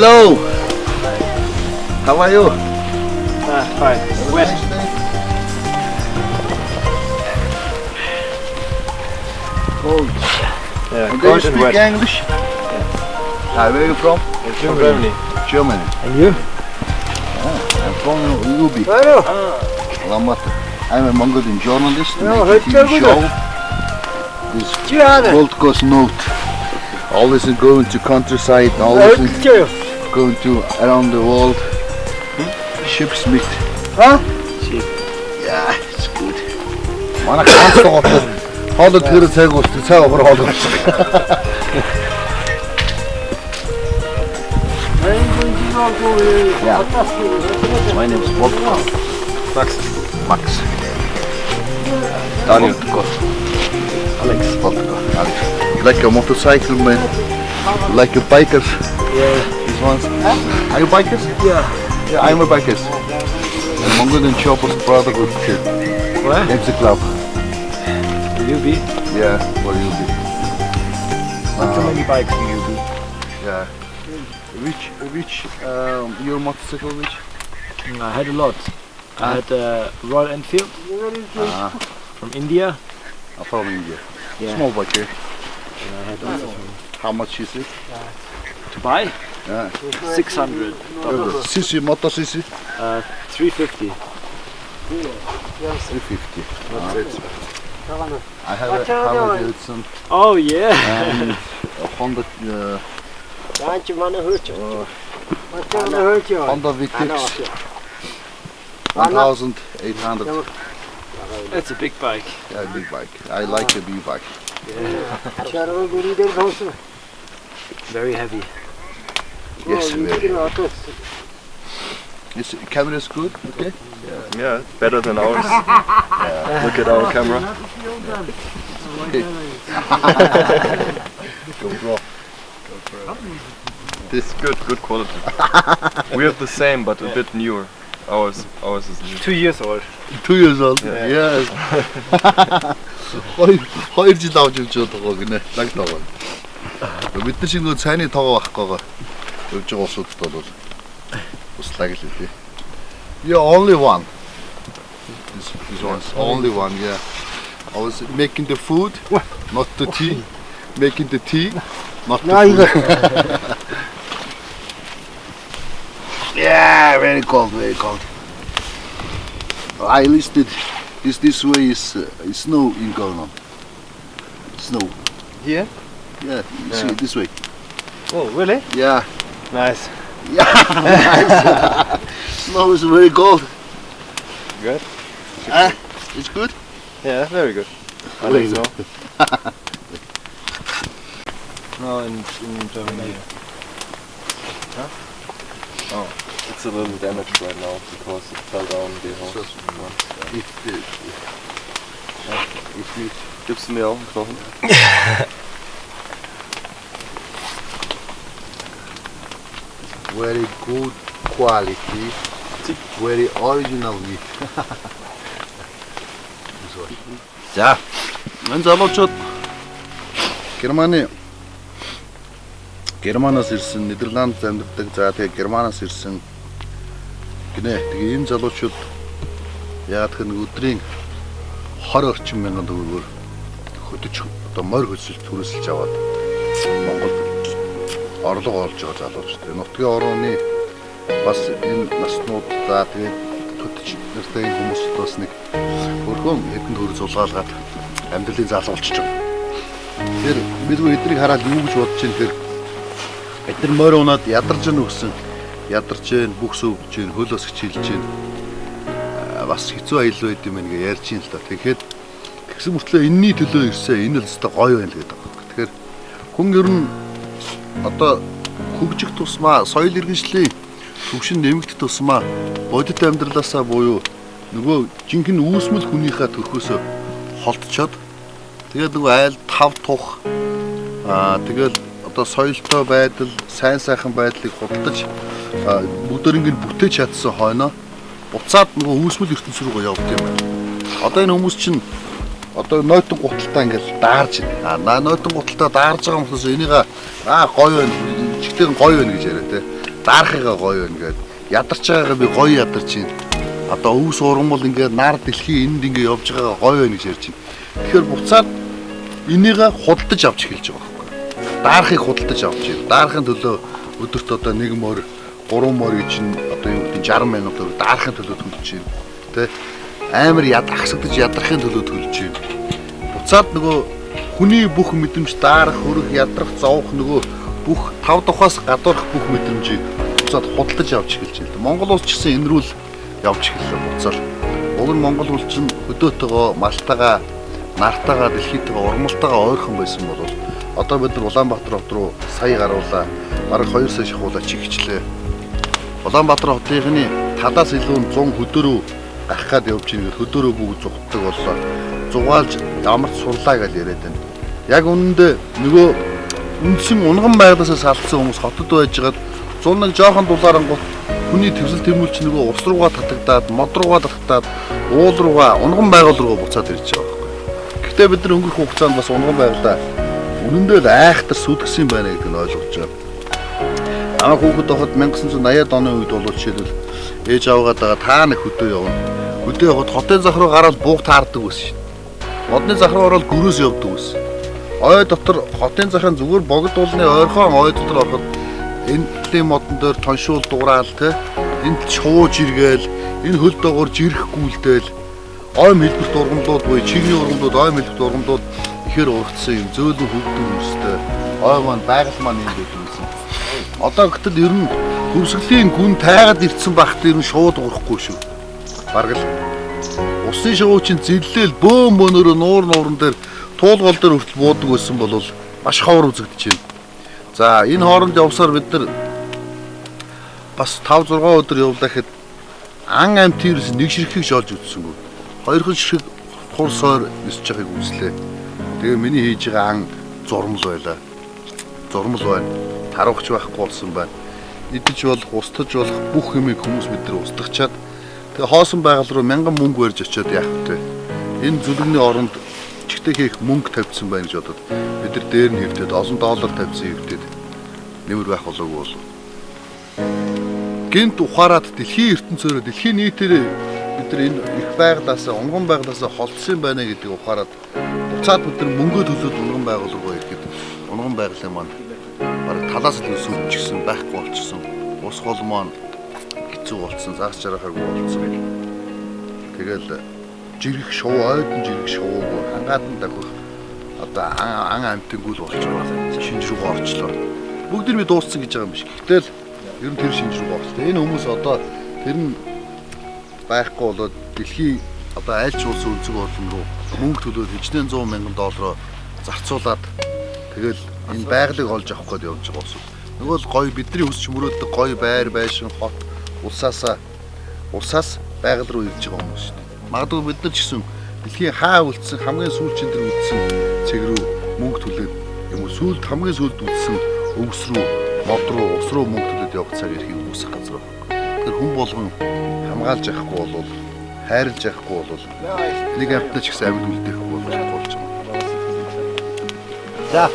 Hello. How are you? Fine. Where? Cold. Yeah, Do you cold and speak wet. English? Where are you from? From Germany. Germany. And you? I'm from Ubi. Alamaty. I'm a Mongolian journalist. No, making it's TV good. show. This Gold Coast Note. Always going to countryside. Always going to around the world. Ships meet. Huh? Yeah, it's good. Манай ганц тоглолт. Хоолой тэр цаг уустай цаг охор хоолой. Yeah. My name is Vodka. Max. Daniel. Alex. Vodka. Alex. You like a motorcycle, man? You like a bikers? Yeah. These ones? Are you bikers? Yeah. Yeah, I'm a bikers. The Mongolian Choppers Brotherhood kid. What? MC Club. Will you be? Yeah, what you be? How many bikes do you be? Yeah. Which your motorcycle which? I had a lot. I had Royal Enfield from India. From India. Yeah. Small bike here. And I had also How much is it? to buy Yeah. 600. CC, motor CC? 350. 350. That's it. I have a Harley Davidson Oh yeah. and a Honda Honda VTX 1800. That's a big bike. Yeah, big bike. I like a big bike. Very heavy. Yes, very. Is camera is good? Okay. Yeah, better than ours. Look at our camera. GoPro. This good quality. We have the same, but a bit newer. Ours is new. 2 years old. 2 years old. Yeah. Yes. хоёр жил авч явж байгаа гинэ. Лаг тоогоо. Бид нар шиг нөө цайны тоогоо байхгүй байгаа. Явж байгаа усуудад бол услаг л үү. Yeah, only one. This one's only one, yeah. I was making the food, not the tea. Making the tea, not the food. Yeah, very cold, very cold. I listed this way is snow in Gorno. Snow. Here? Yeah, you see it this way. Oh, really? Yeah. Nice. Yeah. Nice. Snow is very cold. Good? It's good? Yeah, very good. I Very think good. so. No, in Germany. It's a little damaged right now because it fell down the house. Gibst du mir auch einen Knochen? Very good quality. Very original meat. За, энэ залуучууд Германаас ирсэн, Нидерланд амьдардаг. За тэгээ Германаас ирсэн гинэ. Тэгээ энэ залуучууд яагаад гэвэл өдрийн 20 орчим мянган төгрөгөөр хөдөж одоо морь хөсөлт түрээсэлж аваад Монголд орлого олж байгаа залуучууд. Нутгийн орооны бас энэ наснууд за тэгээ хөдөж нэртэй хүмүүс бас нэг өргөн хэдэн төгрөг зулгаалгаад амьдралын зал болчихж байгаа. Тэгэхээр бид эднийг хараад юу гэж бодож байна гэхээр бид нар морь унаад ядарч өгсөн. Ядарч जैन, бүх сөвж जैन, хөлөөс хичээлж जैन. Бас хэцүү аял байд юм ингээ ярьж ин л та. Тэгэхээр тэгсэн мөртлөө энэний төлөө ирсэн. Энэ л өстой гоё байна л гэдэг байгаа. Тэгэхээр хүн ер нь одоо хөгжих тусмаа соёл иргэншлийн төвшин нэмэгдэх тусмаа бодит амьдралаасаа буюу нөгөө жинхэнэ үүсмэл хүнийхээ төрхөөсөө холдчоод тэгээд нөгөө айл тав тух тэгэл одоо соёлтой байдал, сайн сайхан байдлыг худалдаж бүгдэрийг бүтээж чадсан хойноо буцаад нөгөө үүсмэл ертөнц рүү явдаг юм байна. Одоо энэ хүмүүс чинь одоо нойтон гуталтаа ингээл даарж байна. Нойтон гуталтаа даарж байгаа хүмүүс энийг гоё байна, чигтэн гоё байна гэж яриа те. Даарахыгаа гоё байна гэдэг. Ядарч байгаагаа би гоё ядарч байна. Одоо өвс ургамал ингээд нар дэлхийн энд ингээд явж байгаагаа гоё байна гэж ярьж байна. Тэгэхээр буцаад энийг худалдаж авч эхэлж байгаа байхгүй. Даарахыг худалдаж авч байна. Даарахын төлөө өдөрт одоо 1 морь 3 морь чинь одоо юу гэдэг 60 мянга төгрөг даарахын төлөө төлж байна. Тэ амар агсагдаж ядрахын төлөө төлж байна. Буцаад нөгөө хүний бүх мэдрэмж даарах, хөрөх, ядрах, зовох нөгөө бүх 5 тухаас гадуурх бүх мэдрэмжийг буцаад худалдаж авч эхэлж байна. Монгол улс ч гэсэн энэ рүү явж эхэллээ буцаад. Уг нь Монгол улс чинь хөдөөтэйгөө, малтайгаа, нартайгаа, дэлхийтэйгээ урмалтайгаа ойрхон байсан бол одоо бид нар Улаанбаатар хот руу сая гаруулаа. Бараг 2 сая шахуулаа чигчлээ. Улаанбаатар хотынхны талаас илүү 100 хөдөөрөө гарах гад явж байгаа хөдөөрөө бүгд зүгтдэг боллоо. Зугаалж ямар ч сурлаа гэж яриад байна. Яг үнэндээ нөгөө үндсэн унган байгалаас салцсан хүмүүс хотод байж байгаад 101 жоохон дулаарангууд хүний төвсөл тэмүүлч нөгөө ус руугаа татагдаад, мод руугаа татагдаад, уул руугаа, унган байгал руугаа буцаад ирж байгаа байхгүй. Гэхдээ бид нар өнгөрөх хугацаанд бас унган байгалаа үнэндээ л айхтар сүдгсэн байна гэдэг нь ойлгож байна. Анх хүүхэд байхад 1980-ад оны үед бол жишээлбэл ээж аваагаа та нэг хөдөө явна. Хөдөө явахад хотын зах руу гараад бууг таардаг байсан шин. Модны зах руу ороод гөрөөс явдаг байсан. Ой дотор хотын захын зүгээр богд уулны ойрхон ой дотор ороход энэ төлийн модон дээр тоншуул дураал те энд шууж иргээл энэ хөл доогоор жирэхгүүлдээл ой мэлбэрт ургамлууд буюу чигний ургамлууд ой мэлбэрт ургамлууд ихээр ургацсан юм зөөлөн хөвгдөг юмстэй ой маань байгаль маань юм байх юмсан. Одоо гэтэл ер нь хөвсгөлийн гүн тайгаад ирсэн багт ер нь шууд урахгүй шүү. Бараг л усын шуу чинь зиллээл бөөм бөөнөрөө нуурн дээр туулгал дээр хүртэл буудаг байсан бол маш ховор үзэгдэж байна. За энэ хооронд явсаар бид нар бас 5-6 өдөр явлаа гэхэд ан амт тийрс нэг ширхгийг олж үзсэнгүй. Хоёрхан ширхэг хур сойр нисэж байгааг үзлээ. Тэгээ миний хийж байгаа ан зурмал байлаа. Зурмал байна. Таравч байхгүй болсон байна. Идэж болох, устгаж болох бүх юмыг хүмүүс бид нар устгачаад тэгээ хоосон байгал руу 1000 мөнгө барьж очиод яах вэ? Энэ зүлэгний оронд чигтэй хийх мөнгө тавьсан байна гэж бодоод бид нар дээр нь хэвтээд олон доллар тавьсан хэвтээд нэмэр байх болоогүй болов. Гэнт ухаарад дэлхийн ертөнцөөрөө дэлхийн нийтээр бид нар энэ их байгалаас унган байгалаас холдсон байна гэдгийг ухаарад буцаад бид нар мөнгө төлөөд унган байгал руу ирэхэд унган байгалын маань бараг талаас нь сүлжчихсэн байхгүй болчихсон. Ус хол маань хэцүү болцсон, заагч жарахаагүй болцсон. Тэгэл жирэх шуу, ойдон жирэх шууг хангаатан давхих одоо ан амтын гүйл болчихлоо. Шинж рүү орчлоо. Бүгд нь дууссан гэж байгаа юм биш. Гэтэл ер нь тэр шинж рүү орчлоо. Энэ хүмүүс одоо тэр нь байхгүй болоод дэлхийн одоо аль ч улсын өнцөг орлон руу мөнгө төлөөд хичнээн 100 мянган доллароо зарцуулаад тэгэл энэ байгалыг олж авах гээд явж байгаа ус. Нөгөө л гоё бидний өсч мөрөөддөг гоё байр байшин хот улсаас байгаль руу ирж байгаа хүмүүс шүү дээ. Магадгүй бид нар ч гэсэн дэлхийн хаа үлдсэн хамгийн сүүлчийн дээр үлдсэн цэг рүү мөнгө төлөөд юм уу сүүлд хамгийн сүүлд үлдсэн өвс рүү мод руу ус руу мөнгө төлөөд явах цаг ирэхийг үүсэх газар байна. Тэр хүн болгон хамгаалж явахгүй бол хайрлж явахгүй бол нэг амтнаа ч гэсэн амьд үлдээхгүй болж байгаа. За.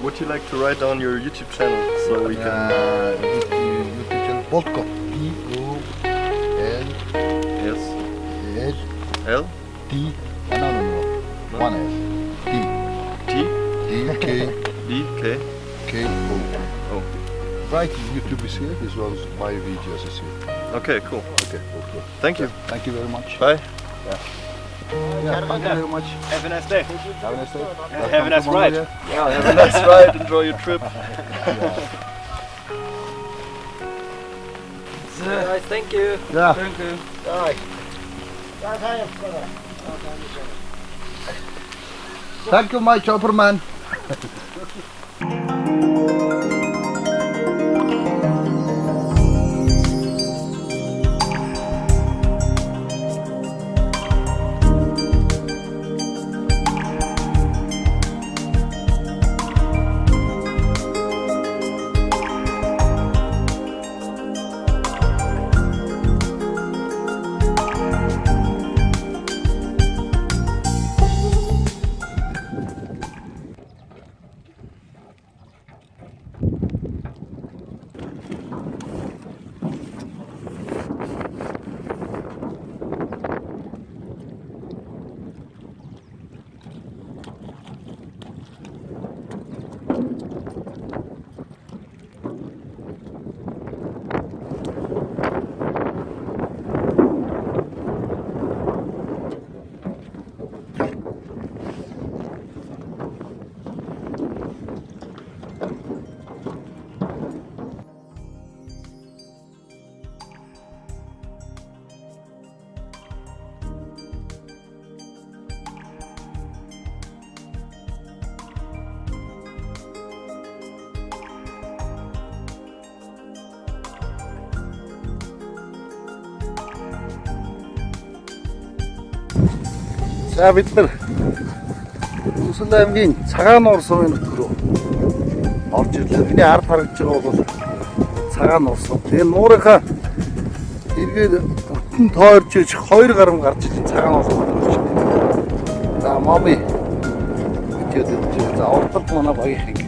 Would you like to write down your YouTube channel so we can YouTube channel Boltko L D one L D K O. Right, YouTube is here. This was my videos is here. Okay, cool. Okay. Thank you. Thank you very much. Bye. Yeah, thank you very much. Have a nice day. Have a nice day. Have a nice ride. Yeah, have a nice ride. Enjoy your trip. Nice, thank you. Yeah. Thank you. Thank you, my chopper man. За бид нар Үсэл аймгийн Цагаан Нуур сумын нутг руу орж ирлээ. Миний ард харагдж байгаа бол Цагаан Нуур сум. Тэгээ нуурынхаа эргээд бүтэн тойрч иж 2 гаруй гарч ирсэн Цагаан Нуур сум орж ирлээ. За моби за ордод манай багийнх ингэ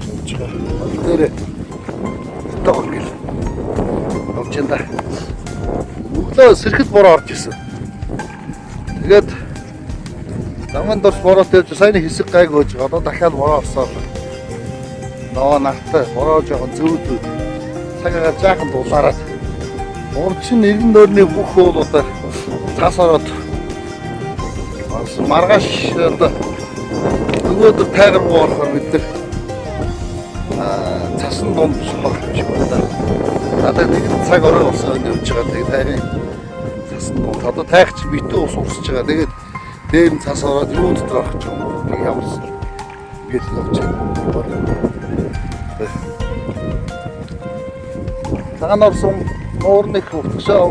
явж байгаа. Тэр тог гэл явж энэ өглөө сэрхэд бороо орж ирсэн. Тэгээд замын дорс бороо тавьж сайн хэсэг гайг хөөж одоо дахиад бороо орсоор ноо нартай бороо жоохон зөөдөд цагаагаар жаахан дулаараад урчин нэгэн дөөрний бүх уулуудаар цаас ороод маргааш одоо нөгөөдөр тайгар руу орохоор бид нар цасан дунд сохох юм шиг байна. Надад нэг цаг орой болсон явж байгаа. Тэгээд тайрын цасан дунд одоо тайгч битүү ус урсж байгаа. Тэгээд дээр нь цаас ороод юу дотор орох юм. Тэг ямарсан. Ингээд явж байгаа. Цагаан Нуур сум нуурны хөвтгшөө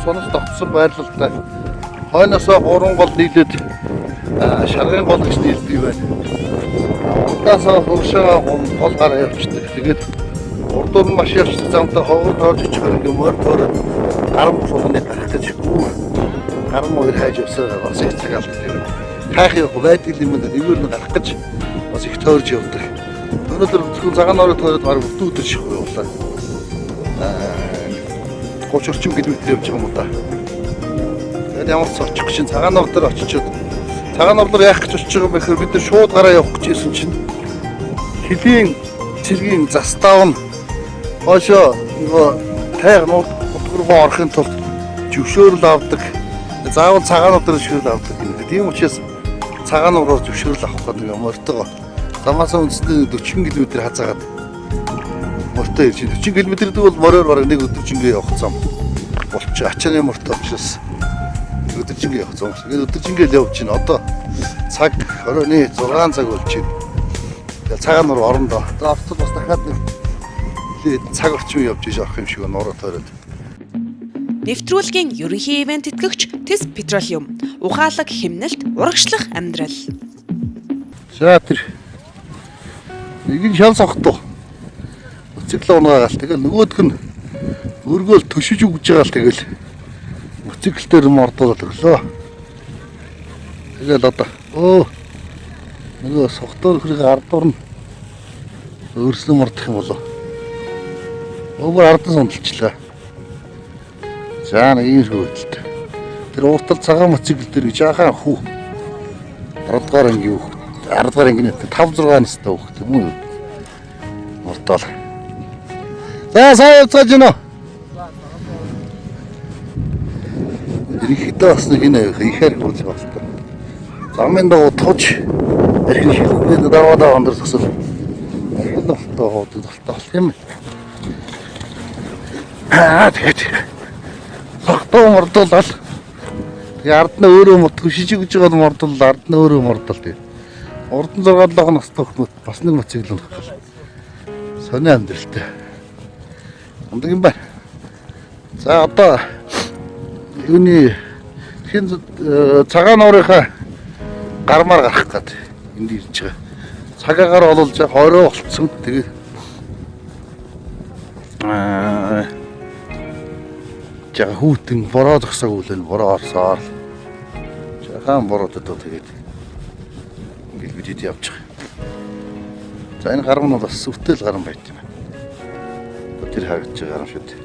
сонос тогтсон байрлалтай. Хойноосоо 3 гол нийлээд шаргын гол гэж нийлдэг байна. Урдаасаа хуршаа гол гараа явчихдаг. Тэгээд урдуур нь маш явж замтай ховор тоож очихоор гэмээр төрөд гарам суулганы гарах гэж гарам хоёр хайж өсөөр бас их цагаалт тийм. Хайх явах байдаг юм да нэгээр нь гарах гэж бас их тойрж явдаг. Өнөөдөр зөвхөн Цагаан Нуурын тойроод гарах өдөрт ших явуулаа. 30 орчим км явж байгаа юм да. Тэгээд ямар ч очих гэж Цагаан Нуур дээр очичоод Цагаан Нуур дээр яах гэж очиж байгаа юм бэ гэхээр бид нар шууд гараа явах гэж ирсэн чинь Хөлийн цэргийн застав нь хойшоо нөгөө тайг нуур руу орохын тулд зөвшөөрөл авдаг. Заавал Цагаан Нуур дээр зөвшөөрөл авдаг юм. Тийм учраас Цагаан Нуураар зөвшөөрөл авах гэдэг юм мөртөө. Замаас үндэсний 40 км хазаагаад мөртөө ирж 40 км гэдэг бол мороор бараг нэг өдөржингөө явах зам болчих. Ачааны мөртөө учраас өдөржингөө явах зам. Тэгээд өдөржингөө явж чинь одоо цаг оройны 6 цаг болж байна. Тэгээд Цагаан Нуур орондоо. Автобус бас дахиад нэг цаг орчим явж явах юм шиг нуураа тойроод. Нэвтрүүлгийн ерөнхий ивент тэтгэгч Тэс Петролиум, ухаалаг хэмнэлт, урагшлах амьдрал. За тэр нэг нь шал сохтуу. Моцикл унаагаал. Тэгэл нөгөөх нь өргөөл төшиж өгж байгаа л тэгэл моцикл дээр мордуулаад өглөө. Тэгэл одоо нөгөө сохтуу хөрөг ардуур нь өөрснөө мордох юм болоо. Өөр ардсан сундалчлаа. За нэг юм хөөдөлт. Тэр ууртал цагаан моцикл дээр жаахан хүү. 10 дугаар ангийн хүү. 10 дугаар ангийн 5 6 настай хүү юм уу? Мортол. За сайн явцгааж гинэ. Ирэхдээ бас нэг нэ ихэр болж байна. Замын доо тууч эрхэн шилдэг даваа ондорсгсон. Энэ тоо тийм. Тэгээд сохтуу мордуулаад тэгээ ард нь өөрөө мордох шижиг гэж байгаа мордул ард нь өөрөө мордол тийм. Урд нь 6-7 настай хүмүүс бас нэг моцикл унах. Сони амьдралтай. Ундаг юм байна. За одоо юуны хин Цагаан Нуурынхаа гармаар гарах гээд энд ирж байгаа. Цагаагаар олуулж хороо болцсон. Тэгээ жага хүүтэн бороо зогсоог үлэн бороо орсоор жахан бороод одоо тэгээд ингээл бид явж байгаа. За энэ гарам нь бас сүтэл гарам байт юм байна. Тэр харагдаж байгаа гарам шүү дээ.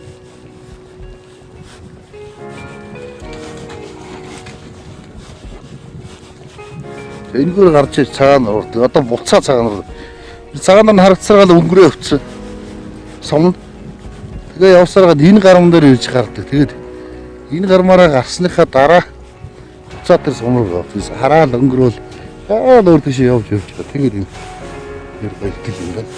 Энэгээр гарч ир Цагаан Нуур. Одоо буцаа Цагаан Нуур. Цагаан Нуур харагдсараа л өнгөрөө өвцсөн. Сом. Тэгээ явсараад энэ гарам дээр ирж гардаг. Тэгээд энэ гармаараа гарсныхаа дараа буцаа тэр сум руу явж хараал өнгөрөөл өөр тийш явж байгаа. Тэгээд юм. Тэр байт юм байна.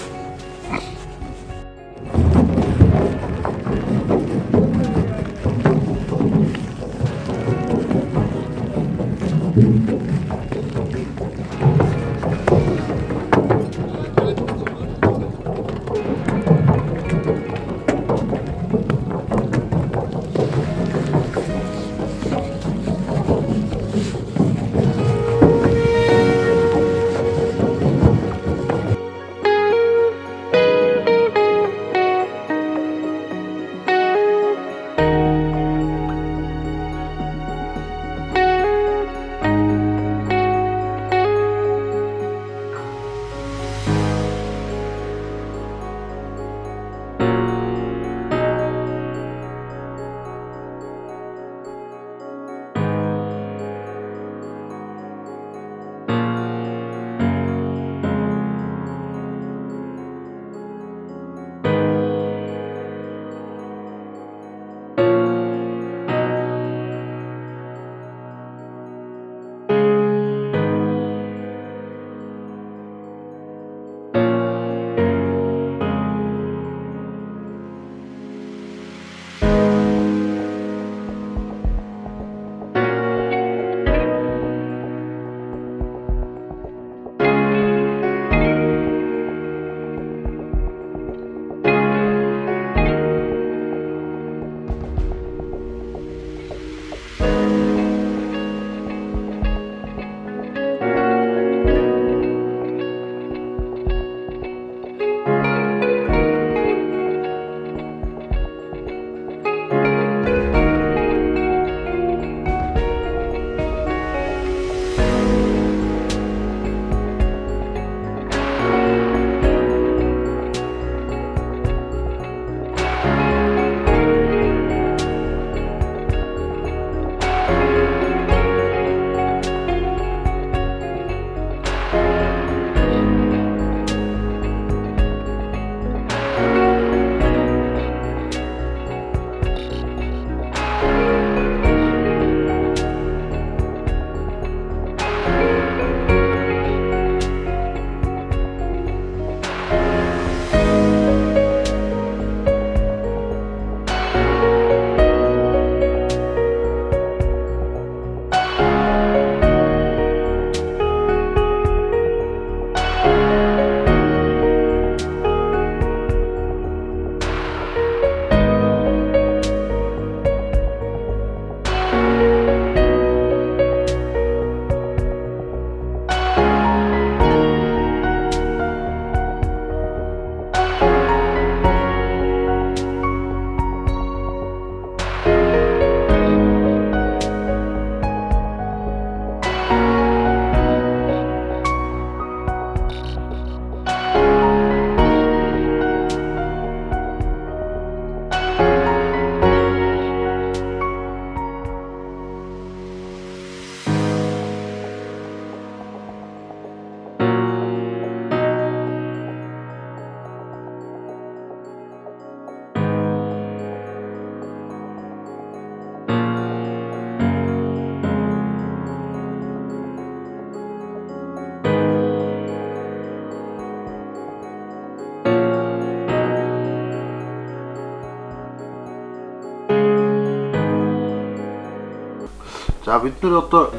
За бид нэр одоо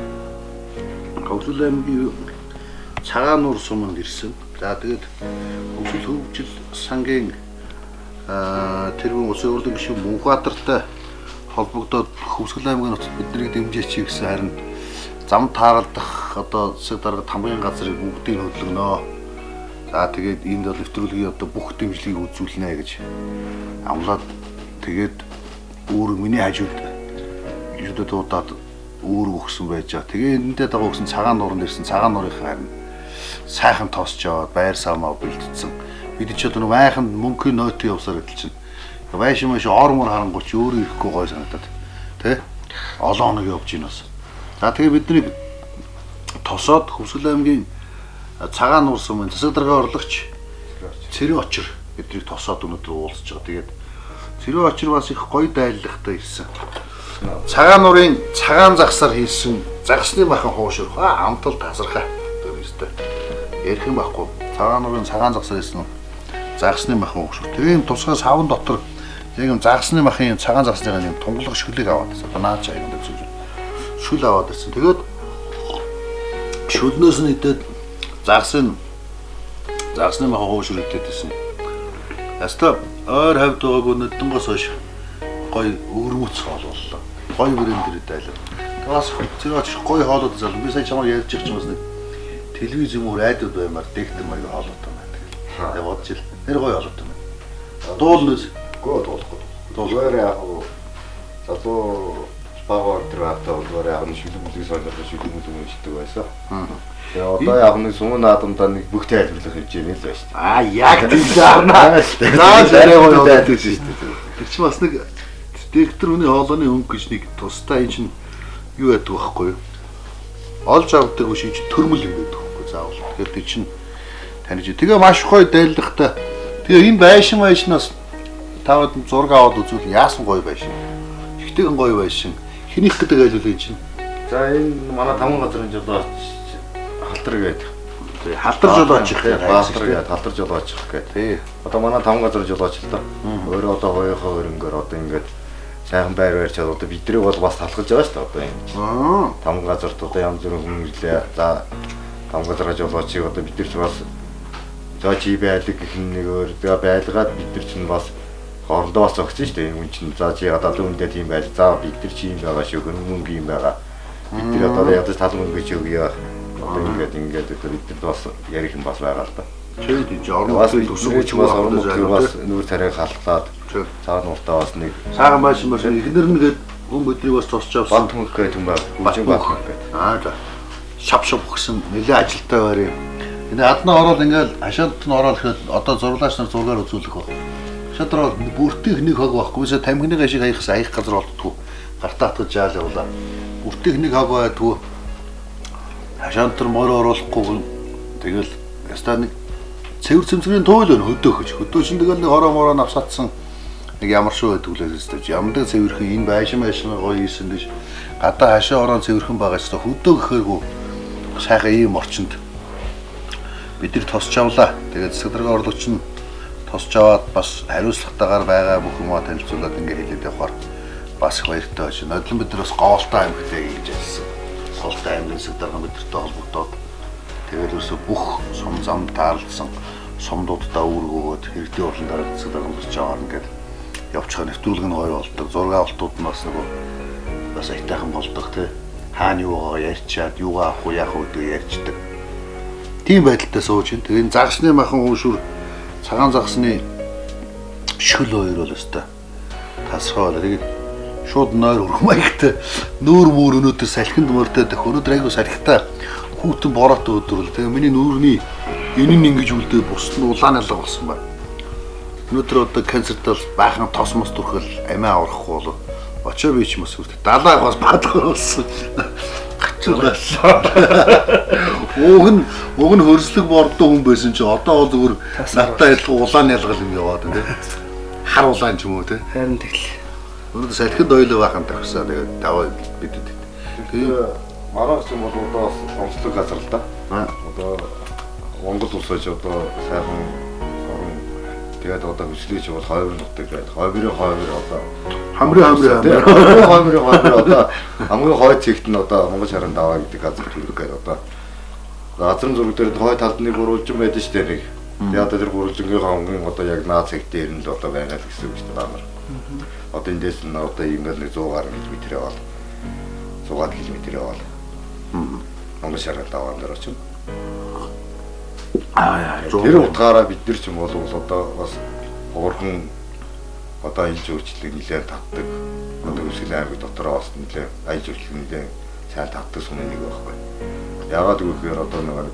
Хөвсгөл аймгийн Цагаан нуур суманд ирсэн. За тэгээд Хөвсгөл хөгжил сангийн тэргүүн улсын хурлын гишүүн Мөнхбаатартай холбогдоод Хөвсгөл аймгийн нутагт биднийг дэмжээч гэсэн харин зам тааралдах одоо засаг дарга хамгийн газрыг бүгдийг хөдөлгөнөө. За тэгээд энд бол нэвтрүүлгийн одоо бүх дэмжлэгийг үзүүлнэ гэж амлаад тэгээд миний хажууд юудад удаад өгсөн байж байгаа. Тэгээ энэндээ дагуу гэсэн Цагаан нууранд ирсэн. Цагаан нуурын харин сайхан тосч аваад байр саамаа бэлдсэн. Бид ч одоо майхан мөнгөний нойтыг явсаар гэдэл чинь. Байшин маш ормор харангуйч өөрөө ирэхгүй гой санагдаад. Тэ? Олон хоног явж ийн бас. За тэгээ бидний тосоод Хөвсгөл аймгийн Цагаан нуур сумын засаг даргын орлогч Цэрэн Очир биднийг тосоод өнөөдөр уулзж байгаа. Тэгээд Цэрэн Очир бас их гоё дайлагтай ирсэн. Цагаан нуурын цагаан загсаар хийсэн загсны махан хуушрах амтал тасархаа гэдэг юм. Ярих юм байхгүй. Цагаан нуурын цагаан загсаар хийсэн загсны махан хуушрах. Тэгээ тусгай савн дотор яг юм загсны махын цагаан загсны юм тунгалаг шүлэг аваад байсан. Банаач аяг гэдэг зүйл. Шүл аваад байсан. Тэгээд шүлнөөс нь идээд загсны махан хуушрах идээд байсан. Яста ойр хавьд байгаагүй нүдэнгоос хойш гой өрмөц хооллоо. Гой брэнд дээр дайлаа. Таас цэвэрч гой хоолоод зал. Би сая чамаар ярьж байгаа ч бас нэг телевиз юм уу радиод баймаар дэгтэр маяг хоолоод байна. Тэгээ бодож ил. Нэр гой хоолоод байна. Дуулнаас гоо дуулахгүй яг залуу багаар тэр хатаа өөр яг нь шүлэг сонирхож шүлэг үздэг байсан. Тэгээ одоо яг нь сүмэн наадамдаа нэг бүх тайлбарлах хийж байна л байна шүү дээ. Яг тийм заарнаа. Заа зэрэг гой байдаг шүү дээ. Тэр чинь бас нэг директор үний хоолойны өнгө гэж нэг тустай энэ чинь юу яддаг байхгүй юу? Олж авдаг биш чинь төрмөл юм байдаг байхгүй заавал. Тэгэхээр тий чинь таньж. Тэгээ маш гоё дайлахтай. Тэгээ энэ байшинаас тавад зураг аваад үзвэл яасан гоё байшин. Ихтэйгэн гоё байшин. Хинийх гэдэг айлуулын чинь. За энэ манай таман газрын жолооч халтар гэдэг. Тий халтар жолооч их баатар гэдэг халтар жолооч их гэдэг. Тий. Одоо манай таман газрын жолооч л да. Өөрөө одоо хоёроо хөрөнгөөр одоо ингээд сайхан байр барьчаад одоо биднийг бол бас талхаж байгаа шүү дээ одоо юм. Таман газарт одоо янз бүрийн хүмүүрлээ. За таман газраа жолоочийг одоо бид нар ч бас за чи байдаг гэх нэгээр тэгээ байлгаад бид нар чинь бас хоорондоо бас өгсөн шүү дээ. Юм чинь за чи одоо үүндээ тийм байл. За бид нар чи юм байгаа шүү. Мөнгө юм байгаа. Бид нар одоо ядаж тал мөнгө чи өгье. Одоо ингээд одоо бид нар бас ярих юм бас байгаа л да. Чи тийч орон нутгийн төсөвч бас орон нутгийн бас нүүр царайг халтлаад цаан уртаа бас нэг саахан байшин ихнэр нэгэд хүн бидний бас тусч авсан. Бат мөнгө гэх юм байна. Хүчин бат мөнгө. За. Шав гэсэн нэлээ ажилтай байр юм. Энэ аднаа ороод ингээд хашаанд нь ороод ихэд одоо зурлаач нар зургаар үзүүлэх баг. Хашаанд ороод бүртих нэг хог байхгүй. Бисаа тамхины гашиг хаях газар болтдгоо. Гартаа татгаж жаал явуулаа. Бүртих нэг хог байдгүй. Хашаанд нар морь оруулахгүй. Тэгэл ястаа нэг цэвэр цэмцгийн туйл өн хөдөөхөж. Хөдөөч тэгэл нэг хороо мороо навсаатсан. Нэг ямар шүү байдаг лээс гэж ямдаг цэвэрхэн энэ байшин гоё хийсэн гэж гадаа хашаа орон цэвэрхэн байгаа ч хөдөө гэхээргүй сайхан ийм орчинд бид нар тосч авлаа. Тэгээд засаг даргын орлогч нь тосч аваад бас хариуцлагатайгаар байгаа бүх юмаа танилцуулаад ингээ хэлээд явахаар бас их баяртай байж. Нодлон бид нар бас Говьолтой аймагтай гэж ярьсан. Говьолтой аймгийн засаг дарга бидэртэй холбогдоод тэгээд өсө бүх сум зам таарлсан сумдуудаа үүргөөд хэрэгтэй урлан дараа засаг дарга босч аваад ингээд явчихаа нэвтрүүлэг нь гоё болдог. Зураг авалтууд нь бас нөгөө бас айтайхан болдог тий. Хаана юу байгаа ярьчаад юугаа авах уу яах вэ гэдэг ярьждаг. Тийм байдалтай сууж ин. Тэгээ энэ загсны махан уушур цагаан загсны шүл хоёр бол өстой. Тасхаа болоо. Тэгээд шууд нойр өргөмаягтай нүүр мөр өнөдөө салхинд мөртэй дэх өнөдөр айгу салхитай хүүтэн бороотой өдрөл. Тэгээ миний нүүрний энийн ингэж үлдээ бус нь улаан алга болсон байна. Өнөөдөр одоо канцертал баахан тосмос төрхөл амиа аврахгүй болов. Очоо би ч юм уу далайг бас бадаг болсон. Гацуулаа. Уг нь хөрслөг бордоо хүн байсан чи одоо бол зүгээр надтай ялгуу улаан ялгал юм яваад тийм. Хар улаан ч юм уу тийм. Харин тэгэл. Өнөөдөр салхинд ойлоо баахан тавьсаа тэгээд даваа бидэд. Тэгээ маргааш юм бол одоо онцлог газар л да. Одоо Монгол улсаач одоо сайхан тэгээд одоо хүчлээч бол хойвор нутаг гэдэг. Хойврын одоо Хамрын одоо хамгийн хойд цэгт нь одоо Монгол шарын даваа гэдэг газар төрөг гэдэг одоо газрын зураг дээр хойд талд нэг гурвалжин байдаг шүү дээ нэг. Тэгээ одоо тэр гурвалжингийн хамгийн одоо яг наад цэг дээр нь л одоо байна л гэсэн үг шүү дээ та нар. Одоо эндээс нь одоо ингээл нэг 100 гаруй км явал 100 км явал. Монгол шарын даваан дээр очив. Тэр утгаараа бид нар ч юм бол одоо бас уурхан одоо ил зөрчлөг нэлээд татдаг. Одоо үсгийн аймаг дотороо бас нэлээд аял зөрчлөг нэлээд сайн татдаг сүм нэг байхгүй. Яагаад гэвэл одоо нэг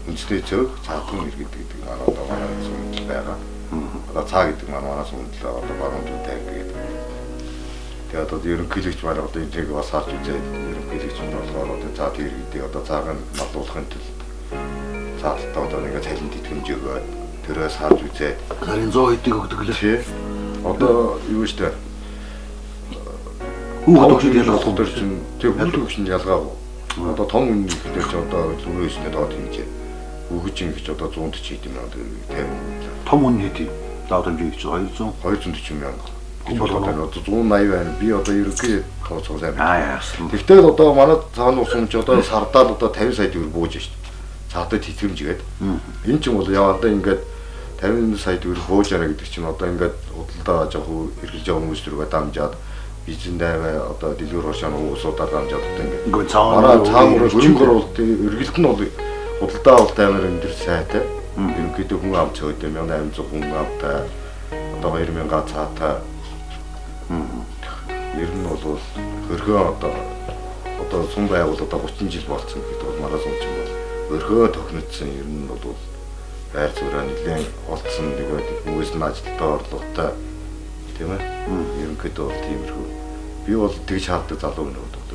үндэсний цэг цаатан иргэд гэдэг маань одоо манай сүмд байгаа. Одоо цаа гэдэг манай сүмд л одоо баруун тайг гэдэг. Тэгээд одоо ерөнхийлөгч маань одоо энийг бас харж үзээд ерөнхийлөгч нь болохоор одоо цаа тэр иргэдийг одоо цаагаар надуулахын тулд цаалтаа одоо нэг цалин тэтгэмж өгөөд тэрээс харж үзээд Харин 100 хэдийг өгдөг лээ. Одоо юу штэ Хүүхэд өгч ялгах дээр чинь тэр хүүхэд өгч нь ялгаагүй. Одоо том үнэхээр ч одоо өрөөснөө доод хэмжээ. Хүүхэд чинь гэж одоо 140 хэдэн мянга тийм. том үн хэдий. Доод хэмжээ гэж 240 мянга. гэж бодоод 180 байна. Би одоо ерөнхий тооцоо сайн. яасан. Тэгвэл одоо манай цаана усумч одоо сардаад одоо 50 сая төгрөг бууж штэ. Цаатад тэтгэмжгээд. Энэ ч юм бол яа одоо ингээд 50 сая төгрөг бууж яана гэдэг чинь одоо ингээд худалдаа жоох эргэлж явах хүмүүс төрөг дамжаад бизнесдээ одоо дэлгүүр хошааны уусуудаар дамжаад одоо ингээд манай цаамаар өрөнгөр бол эргэлт нь бол худалдаа авалт амар өндөр сайтай. Ерөнхийдөө хүн авч өгдөө 1800 хүн автай одоо 2000 цаатай. Ер нь бол хөргөө одоо сум байгуул одоо 30 жил болсон гэдэг бол манай сум чинь бол хөргөө тохинодсон ер нь бол байр суурь нэлээд олдсон тэгээд хүмүүс нь ажилтаа орлоготой тийм ээ. Ерөнхийдөө бол тиймэрхүү. Би бол тэгж хаадаг залуу нэг одоо.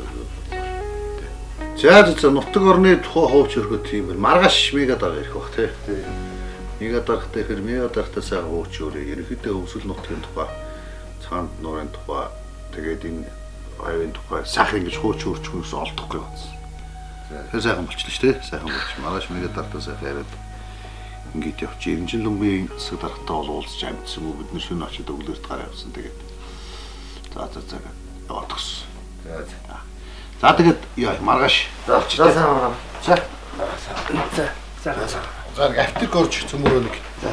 За нутаг орны тухай хууч өргөд тийм бэл маргааш мега дарга ирэх бах тий. Мега даргатай хэр мега даргатай сайхан хууч өрөө ерөнхийдөө өвсгөл нутгийн тухай цаанд нуурын тухай тэгээд энэ аюун тухай сайхан ингэж хууч өрчгөөс олдохгүй байсан. Тэр сайхан болчихлоо шүү дээ. Сайхан болчих. Маргааш мега даргатай сайхан яриад ингээд явчих. Ирэнжин лүмбийн хэсэг даргатай бол уулзч амьдсан уу бид нар шөнө очиод өглөөрт гараа явсан тэгээд. За яваад гис. За тэгээд яа маргааш. За сайн. За. За. За. За. За. Автик орж цөмөрөө нэг. За.